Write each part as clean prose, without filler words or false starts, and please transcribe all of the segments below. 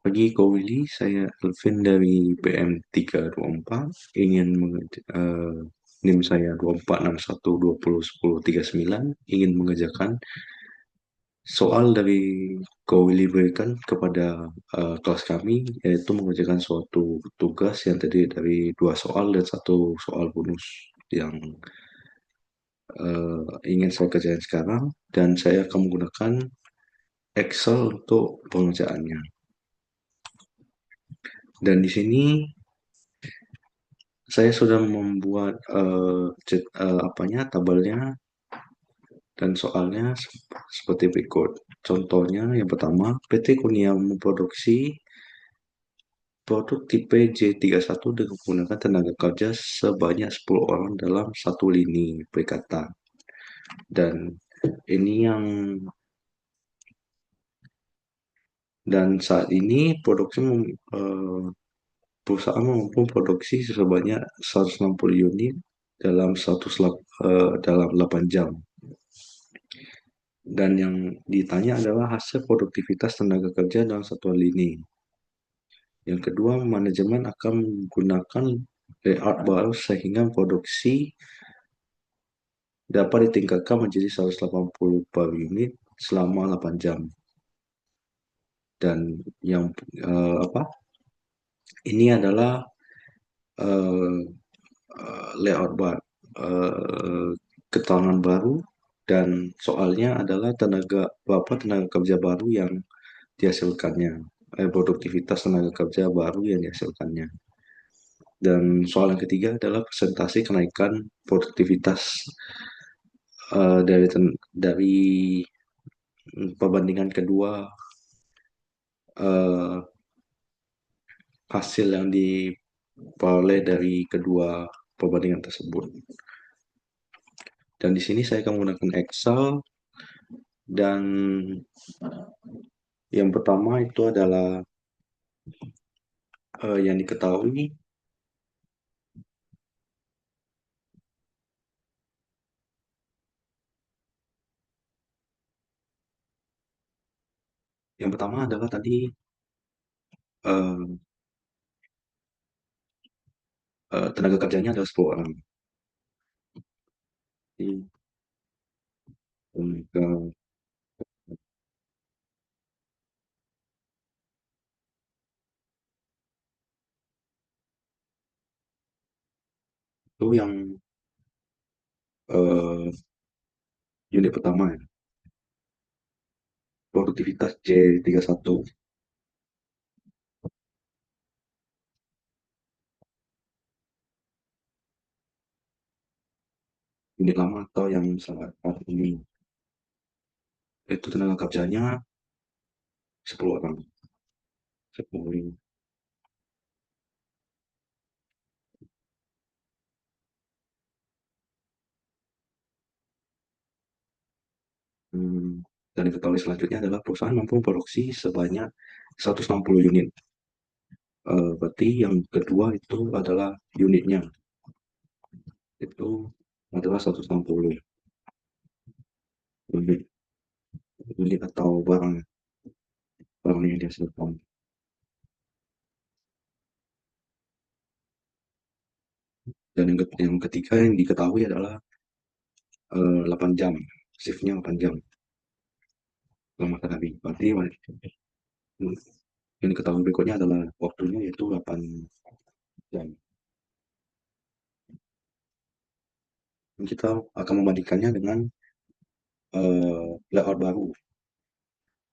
Pagi Ko Willy, saya Elvin dari BM 324 ingin NIM saya 2461201039 ingin mengerjakan soal dari Ko Willy berikan kepada kelas kami, yaitu mengerjakan suatu tugas yang terdiri dari dua soal dan satu soal bonus yang ingin saya kerjakan sekarang, dan saya akan menggunakan Excel untuk pengerjaannya. Dan di sini saya sudah membuat tabelnya dan soalnya seperti berikut. Contohnya yang pertama, PT Kurnia memproduksi produk tipe J31 dengan menggunakan tenaga kerja sebanyak 10 orang dalam satu lini perikatan. Dan ini yang saat ini perusahaan mampu produksi sebanyak 160 unit dalam dalam 8 jam. Dan yang ditanya adalah hasil produktivitas tenaga kerja dalam satuan lini. Yang kedua, manajemen akan menggunakan layout baru sehingga produksi dapat ditingkatkan menjadi 180 per unit selama 8 jam. Dan yang ini adalah uh, layout baru, keterangan baru, dan soalnya adalah berapa tenaga kerja baru yang dihasilkannya, produktivitas tenaga kerja baru yang dihasilkannya. Dan soal yang ketiga adalah presentasi kenaikan produktivitas dari perbandingan kedua uh, hasil yang diperoleh dari kedua perbandingan tersebut. Dan di sini saya akan menggunakan Excel, dan yang pertama itu adalah yang diketahui. Yang pertama adalah tadi uh, tenaga kerjanya adalah 10 orang. Jadi, tenaga itu yang uh, unit pertama ya, produktivitas J31. Unit lama atau yang saat ini itu tenaga kerjanya 10 orang. 10. Dan diketahui selanjutnya adalah perusahaan mampu memproduksi sebanyak 160 unit. Berarti yang kedua itu adalah unitnya. Itu adalah 160 unit, atau barang yang dihasilkan. Dan yang ketiga yang diketahui adalah 8 jam. Shiftnya 8 jam selama sehari. Berarti yang diketahui berikutnya adalah waktunya, yaitu 8 jam. Kita akan membandingkannya dengan layout baru.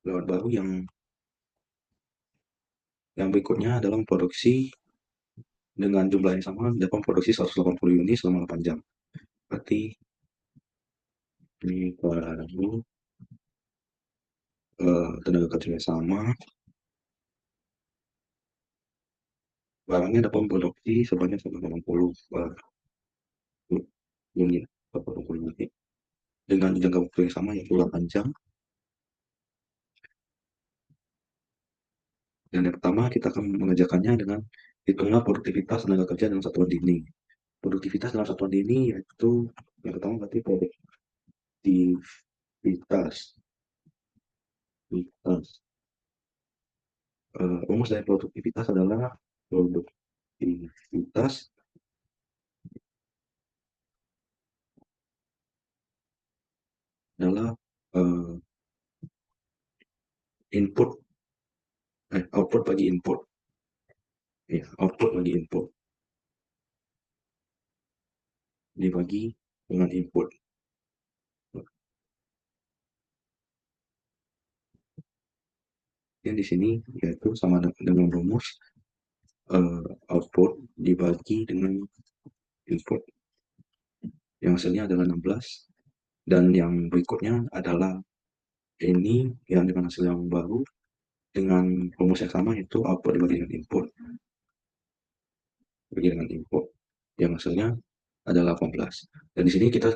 Layout baru yang berikutnya adalah memproduksi dengan jumlah yang sama, dapat memproduksi 180 unit selama 8 jam. Berarti ini baru tenaga kerja yang sama, barangnya dapat memproduksi sebanyak 180 unit, 180 unit dengan jangka waktu yang sama, yaitu 8 jam. Dan yang pertama kita akan mengerjakannya dengan hitunglah produktivitas tenaga kerja dalam satuan dini. Produktivitas dalam satuan dini yaitu yang pertama berarti produktivitas. Rumus dari produktivitas adalah produktivitas adalah eh, input output bagi input, ya output bagi input dibagi dengan input. Yang di sini yaitu sama dengan rumus output dibagi dengan input yang hasilnya adalah 16, dan yang berikutnya adalah ini yang dengan hasil yang baru dengan rumus yang sama, itu output dibagi dengan input bagi dengan input yang hasilnya adalah 18. Dan di sini kita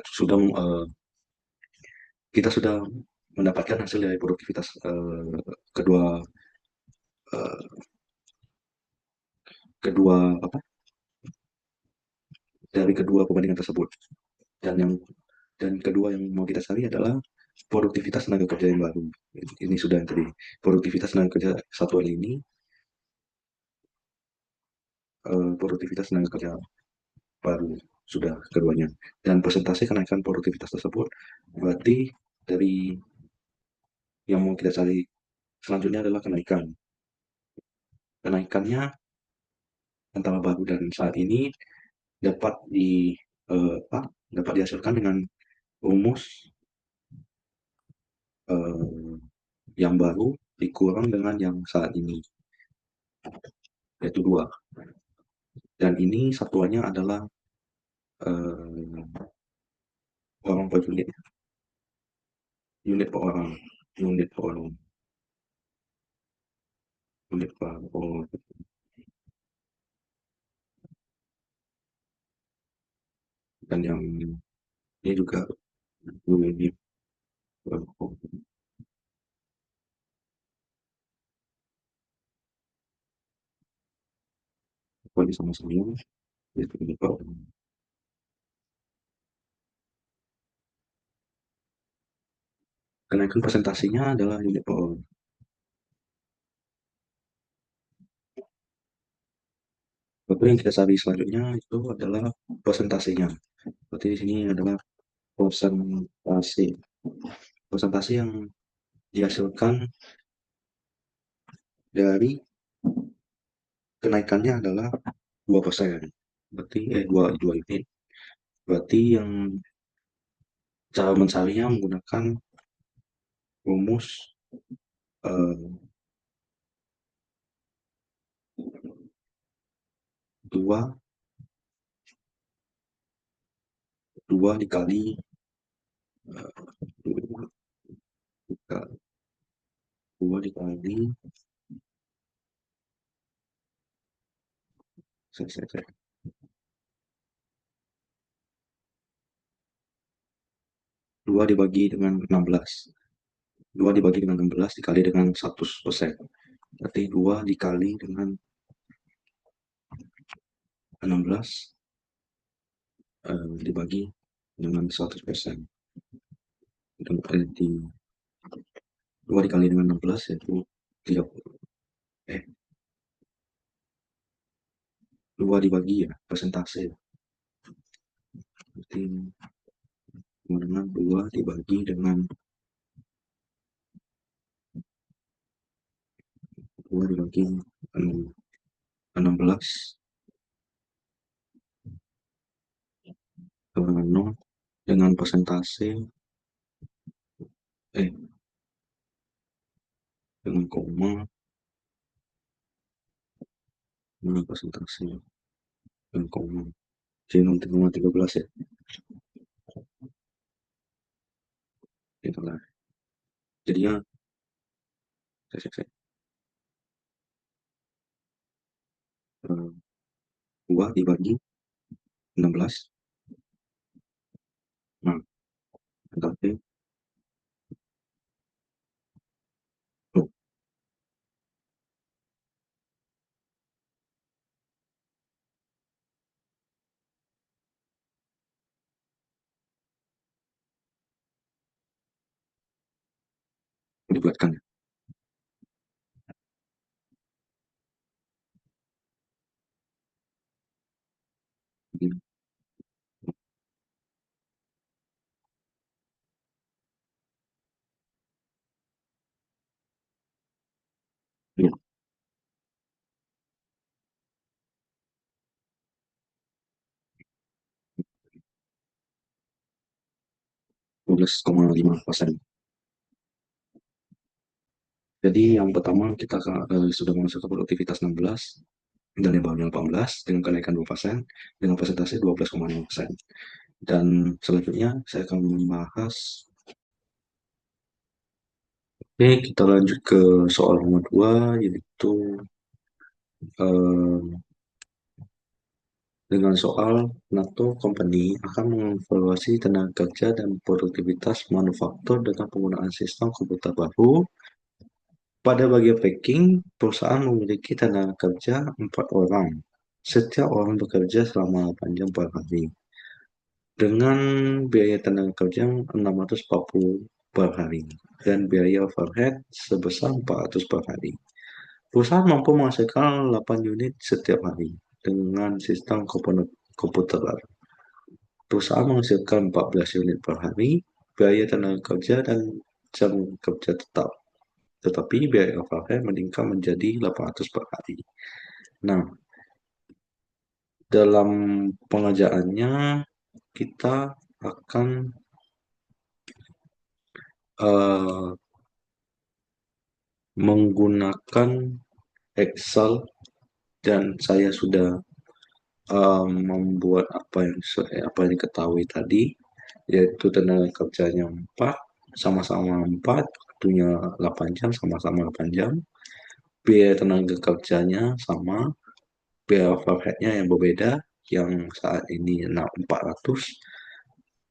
sudah mendapatkan hasil dari produktivitas kedua eh, kedua apa dari kedua perbandingan tersebut. Dan yang dan kedua yang mau kita cari adalah produktivitas tenaga kerja yang baru. Ini sudah yang tadi, produktivitas tenaga kerja satuan ini, produktivitas tenaga kerja baru sudah keduanya. Dan persentase kenaikan produktivitas tersebut berarti dari yang mau kita cari selanjutnya adalah kenaikannya antara baru dan saat ini dapat apa, dapat dihasilkan dengan rumus eh, yang baru dikurang dengan yang saat ini, yaitu dua. Dan ini satuannya adalah eh, orang per unit, unit per orang, unit per orang, unit per orang. Dan yang ini juga unit per orang. Pokoknya sama-sama itu unit per orang. Kenaikan presentasinya adalah unit per orang. Lalu yang kita cari selanjutnya itu adalah presentasinya. Berarti di sini adalah presentasi. Presentasi yang dihasilkan dari kenaikannya adalah 2%. Berarti dua unit. Berarti yang cara mencarinya menggunakan rumus eh, 2 2 dikali eh, 2 dikali saya, saya, saya, 2 dibagi dengan 16. 2 dibagi dengan 16 dikali dengan 100%. Berarti 2 dikali dengan 16 dibagi dengan 100%. Di 2 dikali dengan 16 yaitu 30. 2 dibagi ya, persentase. Berarti dengan 2 dibagi dengan 2 dibagi 16 dengan 0 dengan persentase eh dengan koma dengan persentase dengan koma, jadi 0,13 ya, itulah jadinya. Saya 2 dibagi 16, nah berarti oh, dibuatkan. 12,5%. Jadi yang pertama kita sudah masuk ke produktivitas 16 dan yang baru 18 dengan kenaikan 2% dengan persentase 12,5%. Dan selanjutnya saya akan membahas. Oke, kita lanjut ke soal nomor 2, yaitu eh, dengan soal NATO Company akan mengevaluasi tenaga kerja dan produktivitas manufaktur dengan penggunaan sistem komputer baru. Pada bagian packing, perusahaan memiliki tenaga kerja 4 orang. Setiap orang bekerja selama 8 jam per hari. Dengan biaya tenaga kerja 640 per hari dan biaya overhead sebesar 400 per hari. Perusahaan mampu menghasilkan 8 unit setiap hari dengan sistem komputer baru. Perusahaan menghasilkan 14 unit per hari, biaya tenaga kerja dan jam kerja tetap. Tetapi biaya overhead meningkat menjadi 800 per hari. Nah, dalam pengerjaannya kita akan uh, menggunakan Excel dan saya sudah membuat apa yang diketahui tadi, yaitu tenaga kerjanya 4, sama-sama 4, waktunya 8 jam, sama-sama 8 jam, biaya tenaga kerjanya sama, biaya overheadnya yang berbeda, yang saat ini 400,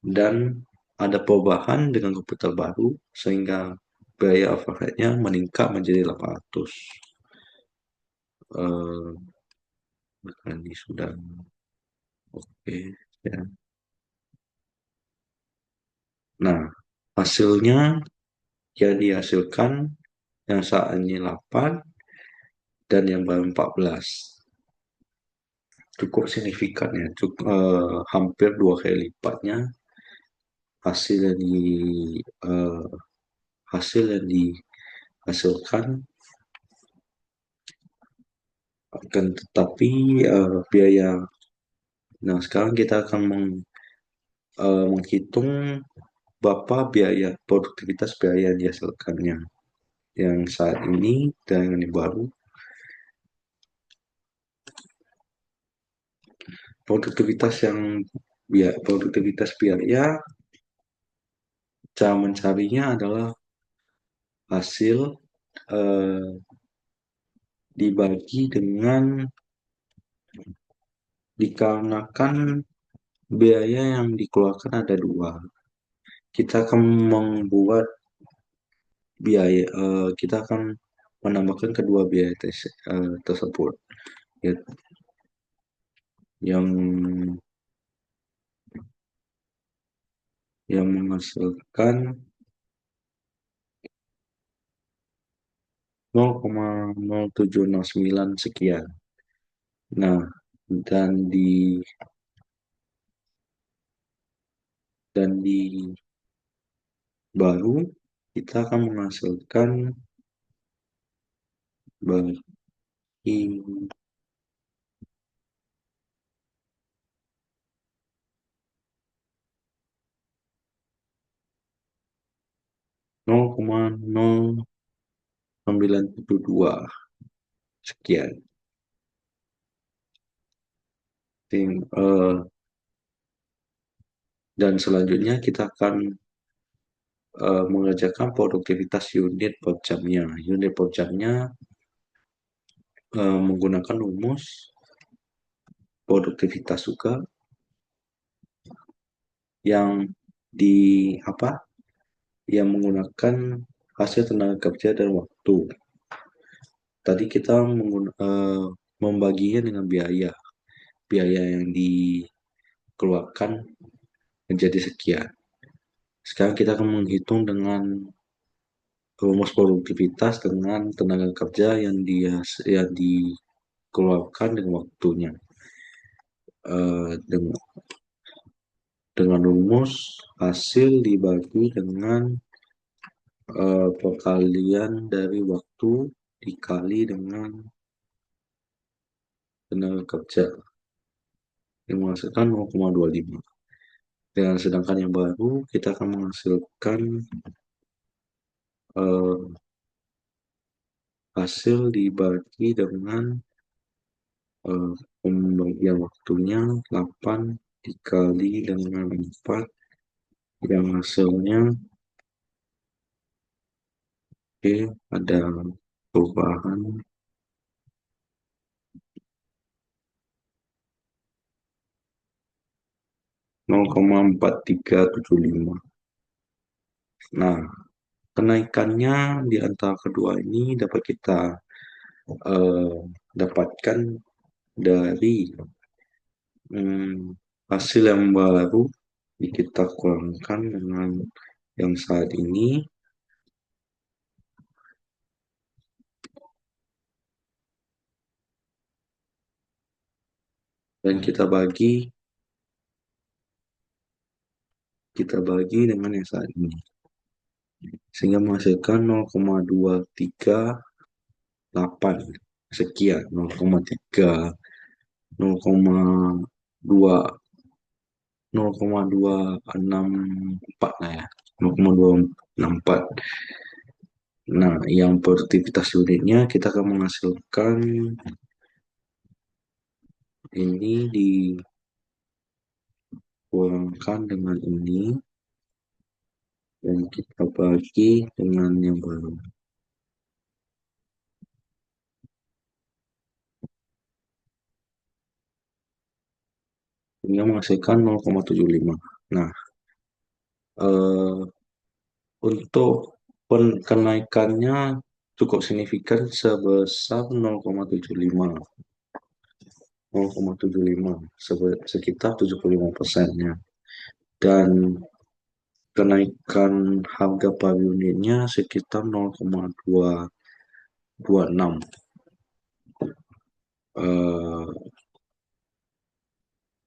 dan ada perubahan dengan komputer baru, sehingga biaya overheadnya meningkat menjadi 800. Ini sudah oke ya. Nah, hasilnya yang dihasilkan yang saat ini 8 dan yang baru 14. Cukup signifikan ya, hampir 2 kali lipatnya hasil yang di uh, hasil yang dihasilkan. Akan tetapi biaya. Nah, sekarang kita akan menghitung berapa biaya produktivitas biaya yang dihasilkannya yang saat ini dan yang ini baru. Produktivitas biaya, cara mencarinya adalah hasil eh, dibagi dengan, dikarenakan biaya yang dikeluarkan ada 2. Kita akan membuat kita akan menambahkan kedua biaya tersebut, yaitu yang menghasilkan 0,0709 sekian. Nah, dan di baru kita akan menghasilkan bagi 0,0972 sekian. Dan selanjutnya kita akan mengerjakan produktivitas unit per jamnya. Unit per jamnya menggunakan rumus produktivitas juga yang di yang menggunakan hasil tenaga kerja dan waktu. Tadi kita membaginya dengan biaya yang dikeluarkan menjadi sekian. Sekarang kita akan menghitung dengan rumus produktivitas dengan tenaga kerja yang dikeluarkan dengan waktunya. Dengan rumus hasil dibagi dengan perkalian dari waktu dikali dengan tenaga kerja yang menghasilkan 0,25. Dan sedangkan yang baru kita akan menghasilkan eh, hasil dibagi dengan pembagian waktunya 8 dikali dengan 4 yang hasilnya oke, ada perubahan 0,4375. Nah, kenaikannya di antara kedua ini dapat kita eh, dapatkan dari hasil yang baru kita kurangkan dengan yang saat ini dan kita bagi dengan yang saat ini sehingga menghasilkan 0,238 sekian 0,2 0,264 lah ya 0,264. Nah, yang produktivitas unitnya kita akan menghasilkan ini dikurangkan dengan ini dan kita bagi dengan yang baru. Sehingga menghasilkan 0,75. Nah, eh, untuk kenaikannya cukup signifikan sebesar 0,75. 0,75 sekitar 75%-nya. Dan kenaikan harga per unitnya sekitar 0,226 eh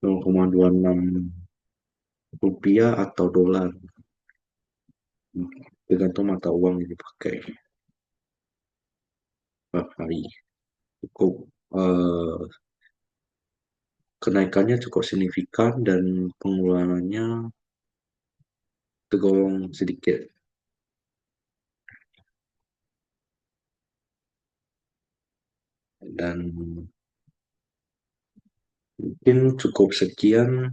0,26 rupiah atau dolar tergantung mata uang yang dipakai per hari. Cukup eh, kenaikannya cukup signifikan dan pengeluarannya tergolong sedikit dan mungkin cukup sekian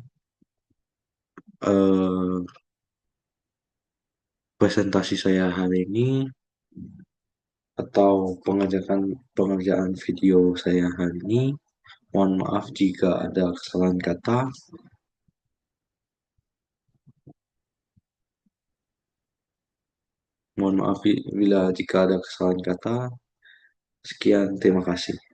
eh, presentasi saya hari ini atau pengerjaan video saya hari ini. Mohon maaf jika ada kesalahan kata. Mohon maaf bila jika ada kesalahan kata. Sekian, terima kasih.